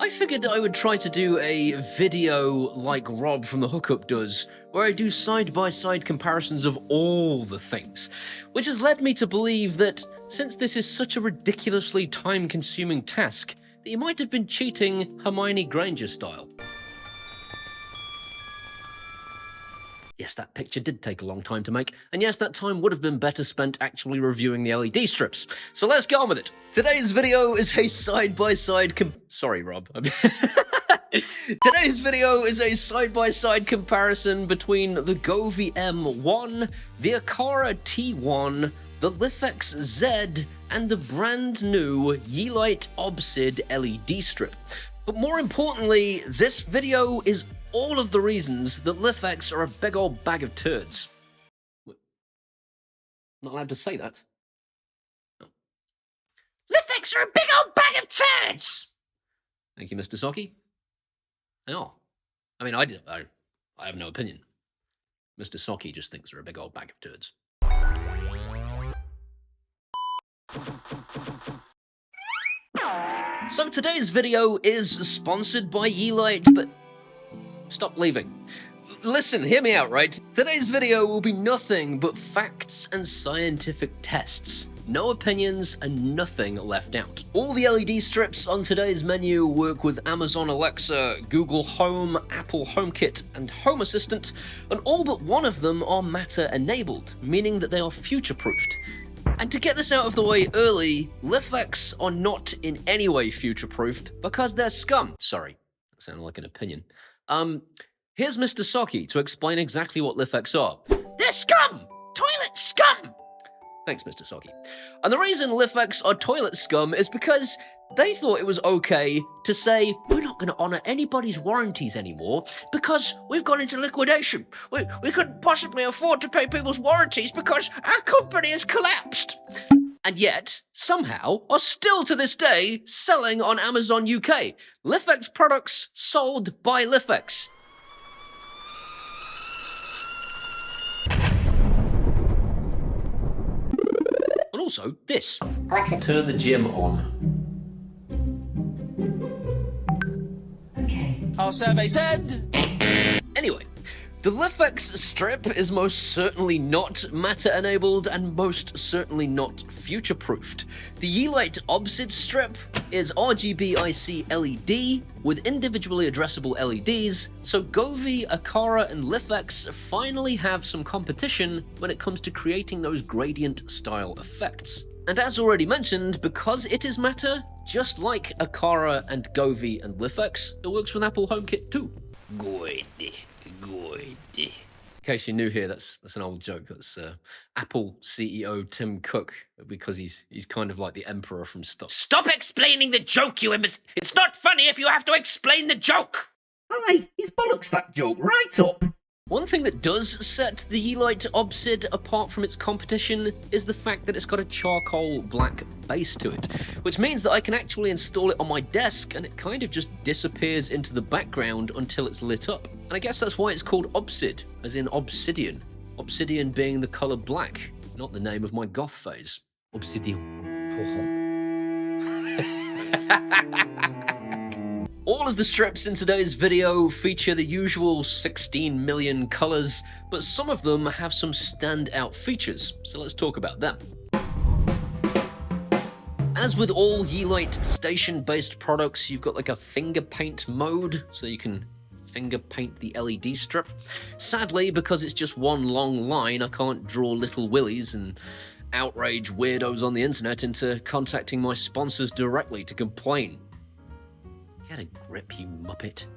I figured I would try to do a video like Rob from The Hookup does, where I do side-by-side comparisons of all the things, which has led me to believe that since this is such a ridiculously time-consuming task, that you might have been cheating Hermione Granger style. Yes, that picture did take a long time to make, and yes, that time would have been better spent actually reviewing the LED strips. So let's get on with it. Today's video is a side-by-side Sorry, Rob. Today's video is a side-by-side comparison between the Govee M1, the AQARA T1, the Lifx Z, and the brand new Yeelight Obsid LED strip. But more importantly, this video is all of the reasons that Lifx are a big old bag of turds. Not allowed to say that. No. Lifx are a big old bag of turds! Thank you, Mr. Saki. Oh. I mean, I have no opinion. Mr. Saki just thinks they're a big old bag of turds. So today's video is sponsored by Yeelight, but stop leaving. Listen, hear me out, right? Today's video will be nothing but facts and scientific tests. No opinions and nothing left out. All the LED strips on today's menu work with Amazon Alexa, Google Home, Apple HomeKit, and Home Assistant, and all but one of them are Matter enabled, meaning that they are future-proofed. And to get this out of the way early, Lifx are not in any way future-proofed because they're scum. Sorry, that sounded like an opinion. Here's Mr. Saki to explain exactly what Lifx are. They're scum! Toilet scum! Thanks, Mr. Saki. And the reason Lifx are toilet scum is because they thought it was okay to say, we're not going to honour anybody's warranties anymore because we've gone into liquidation. We couldn't possibly afford to pay people's warranties because our company has collapsed. And yet, somehow, are still to this day selling on Amazon UK. Lifx products sold by Lifx. And also, this. Alexa, turn the gym on. Okay. Our survey said... Anyway, the Lifx strip is most certainly not Matter-enabled and most certainly not future-proofed. The Yeelight Obsid strip is RGB IC LED with individually addressable LEDs, so Govee, AQARA, and Lifx finally have some competition when it comes to creating those gradient-style effects. And as already mentioned, because it is Matter, just like AQARA and Govee and Lifx, it works with Apple HomeKit too. Good. In case you're new here, that's an old joke. That's Apple CEO Tim Cook, because he's kind of like the emperor from stuff. Stop explaining the joke, you imbecile! It's not funny if you have to explain the joke! Aye, he's bollocks that joke right up. One thing that does set the Yeelight Obsid apart from its competition is the fact that it's got a charcoal black base to it, which means that I can actually install it on my desk and it kind of just disappears into the background until it's lit up. And I guess that's why it's called Obsid, as in obsidian. Obsidian being the colour black, not the name of my goth phase. Obsidian. All of the strips in today's video feature the usual 16 million colours, but some of them have some standout features, so let's talk about them. As with all Yeelight station-based products, you've got like a finger paint mode, so you can finger paint the LED strip. Sadly, because it's just one long line, I can't draw little willies and outrage weirdos on the internet into contacting my sponsors directly to complain. Get a grip, you muppet.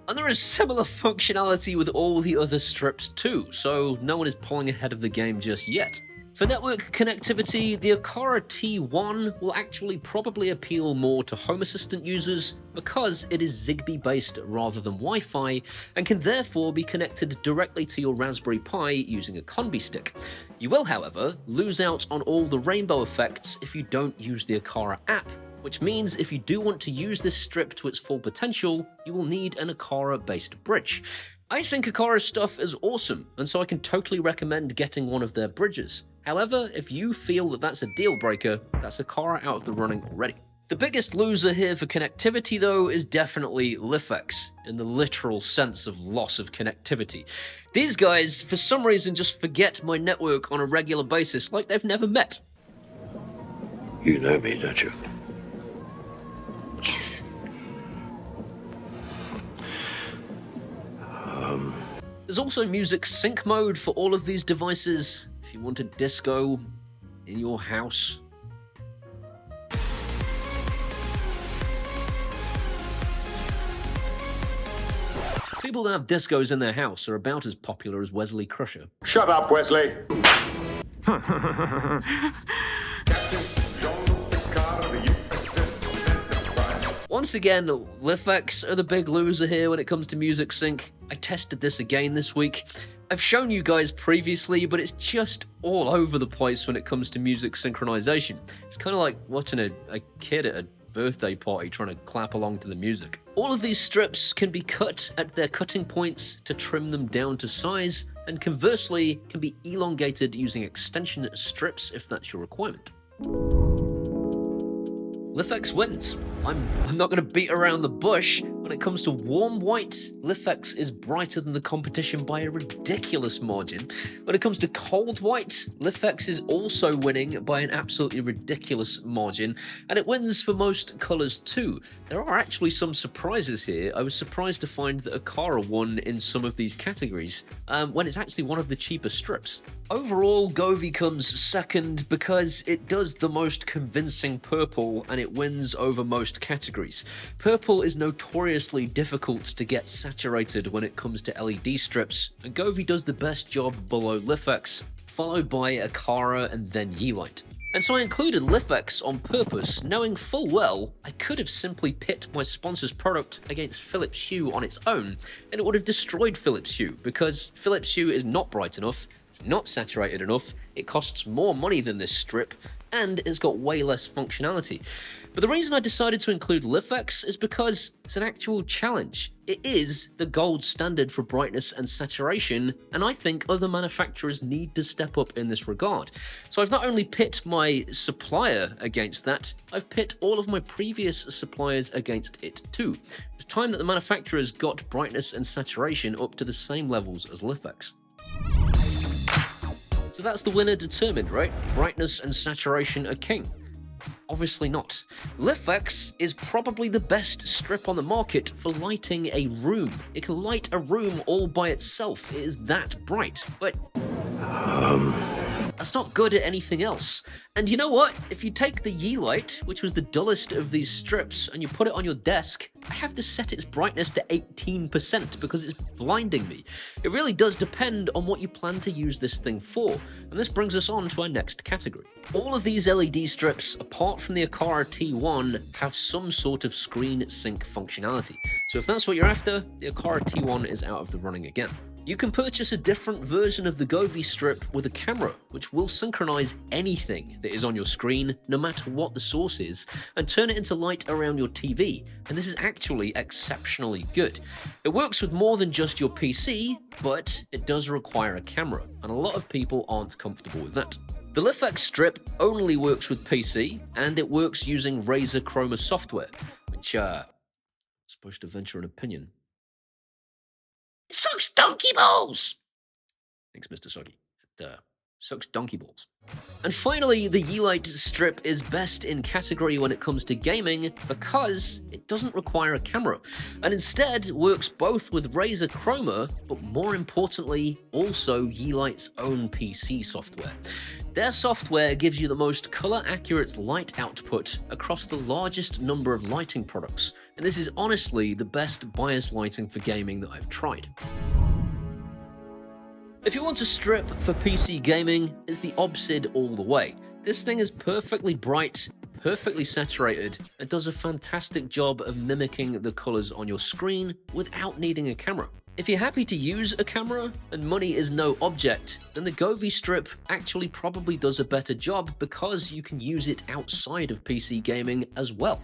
And there is similar functionality with all the other strips too, so no one is pulling ahead of the game just yet. For network connectivity, the AQARA T1 will actually probably appeal more to Home Assistant users because it is ZIGBEE based rather than Wi-Fi and can therefore be connected directly to your Raspberry Pi using a CONBEE stick. You will, however, lose out on all the rainbow effects if you don't use the AQARA app, which means if you do want to use this strip to its full potential, you will need an AQARA-based bridge. I think AQARA's stuff is awesome, and so I can totally recommend getting one of their bridges. However, if you feel that that's a deal breaker, that's AQARA out of the running already. The biggest loser here for connectivity though is definitely Lifx, in the literal sense of loss of connectivity. These guys, for some reason, just forget my network on a regular basis like they've never met. You know me, don't you? Yes. There's also music sync mode for all of these devices, if you want a disco in your house. People that have discos in their house are about as popular as Wesley Crusher. Shut up, Wesley. Once again, Lifx are the big loser here when it comes to music sync. I tested this again this week. I've shown you guys previously, but it's just all over the place when it comes to music synchronization. It's kind of like watching a kid at a birthday party trying to clap along to the music. All of these strips can be cut at their cutting points to trim them down to size, and conversely can be elongated using extension strips if that's your requirement. Lifx wins. I'm not going to beat around the bush. When it comes to warm white, Lifx is brighter than the competition by a ridiculous margin. When it comes to cold white, Lifx is also winning by an absolutely ridiculous margin, and it wins for most colors too. There are actually some surprises here. I was surprised to find that AQARA won in some of these categories, when it's actually one of the cheaper strips. Overall, Govee comes second because it does the most convincing purple, and it wins over most categories. Purple is notoriously difficult to get saturated when it comes to LED strips, and Govee does the best job below Lifx, followed by AQARA and then Yeelight. And so I included Lifx on purpose, knowing full well I could have simply pit my sponsor's product against Philips Hue on its own, and it would have destroyed Philips Hue, because Philips Hue is not bright enough, it's not saturated enough, it costs more money than this strip, and it's got way less functionality. But the reason I decided to include Lifx is because it's an actual challenge. It is the gold standard for brightness and saturation, and I think other manufacturers need to step up in this regard. So I've not only pit my supplier against that, I've pit all of my previous suppliers against it too. It's time that the manufacturers got brightness and saturation up to the same levels as Lifx. So that's the winner determined, right? Brightness and saturation are king. Obviously not. Lifx is probably the best strip on the market for lighting a room. It can light a room all by itself. It is that bright, but that's not good at anything else. And you know what? If you take the Yeelight, which was the dullest of these strips, and you put it on your desk, I have to set its brightness to 18% because it's blinding me. It really does depend on what you plan to use this thing for. And this brings us on to our next category. All of these LED strips, apart from the AQARA T1, have some sort of screen sync functionality. So if that's what you're after, the AQARA T1 is out of the running again. You can purchase a different version of the Govee strip with a camera, which will synchronize anything that is on your screen, no matter what the source is, and turn it into light around your TV, and this is actually exceptionally good. It works with more than just your PC, but it does require a camera, and a lot of people aren't comfortable with that. The Lifx strip only works with PC, and it works using Razer Chroma software, which, supposed to venture an opinion. It sucks donkey balls! Thanks, Mr. Soggy. It sucks donkey balls. And finally, the Yeelight strip is best in category when it comes to gaming because it doesn't require a camera, and instead works both with Razer Chroma, but more importantly, also Yeelight's own PC software. Their software gives you the most color-accurate light output across the largest number of lighting products, and this is honestly the best bias lighting for gaming that I've tried. If you want a strip for PC gaming, it's the Obsid all the way. This thing is perfectly bright, perfectly saturated, and does a fantastic job of mimicking the colors on your screen without needing a camera. If you're happy to use a camera and money is no object, then the Govee strip actually probably does a better job because you can use it outside of PC gaming as well.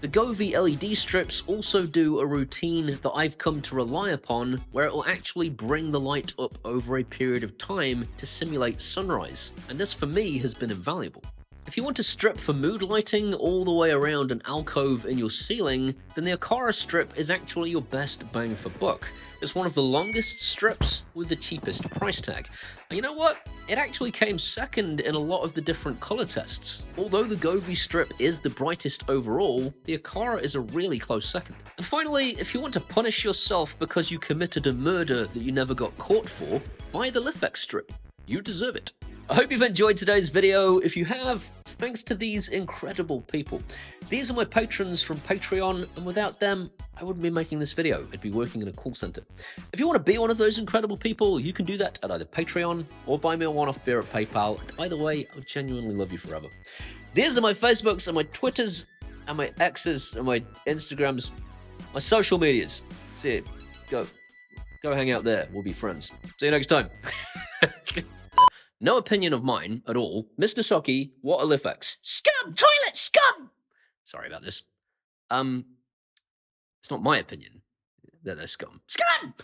The Govee LED strips also do a routine that I've come to rely upon where it will actually bring the light up over a period of time to simulate sunrise, and this for me has been invaluable. If you want a strip for mood lighting all the way around an alcove in your ceiling, then the AQARA strip is actually your best bang for buck. It's one of the longest strips with the cheapest price tag. And you know what? It actually came second in a lot of the different color tests. Although the Govee strip is the brightest overall, the AQARA is a really close second. And finally, if you want to punish yourself because you committed a murder that you never got caught for, buy the Lifx strip. You deserve it. I hope you've enjoyed today's video. If you have, it's thanks to these incredible people. These are my patrons from Patreon, and without them, I wouldn't be making this video. I'd be working in a call center. If you want to be one of those incredible people, you can do that at either Patreon or buy me a one-off beer at PayPal. And either way, I would genuinely love you forever. These are my Facebooks and my Twitters and my X's and my Instagrams, my social medias. See it. Go hang out there. We'll be friends. See you next time. No opinion of mine at all. Mr. Socky, what a Lifx. Scum! Toilet scum! Sorry about this. It's not my opinion that they're scum. Scum!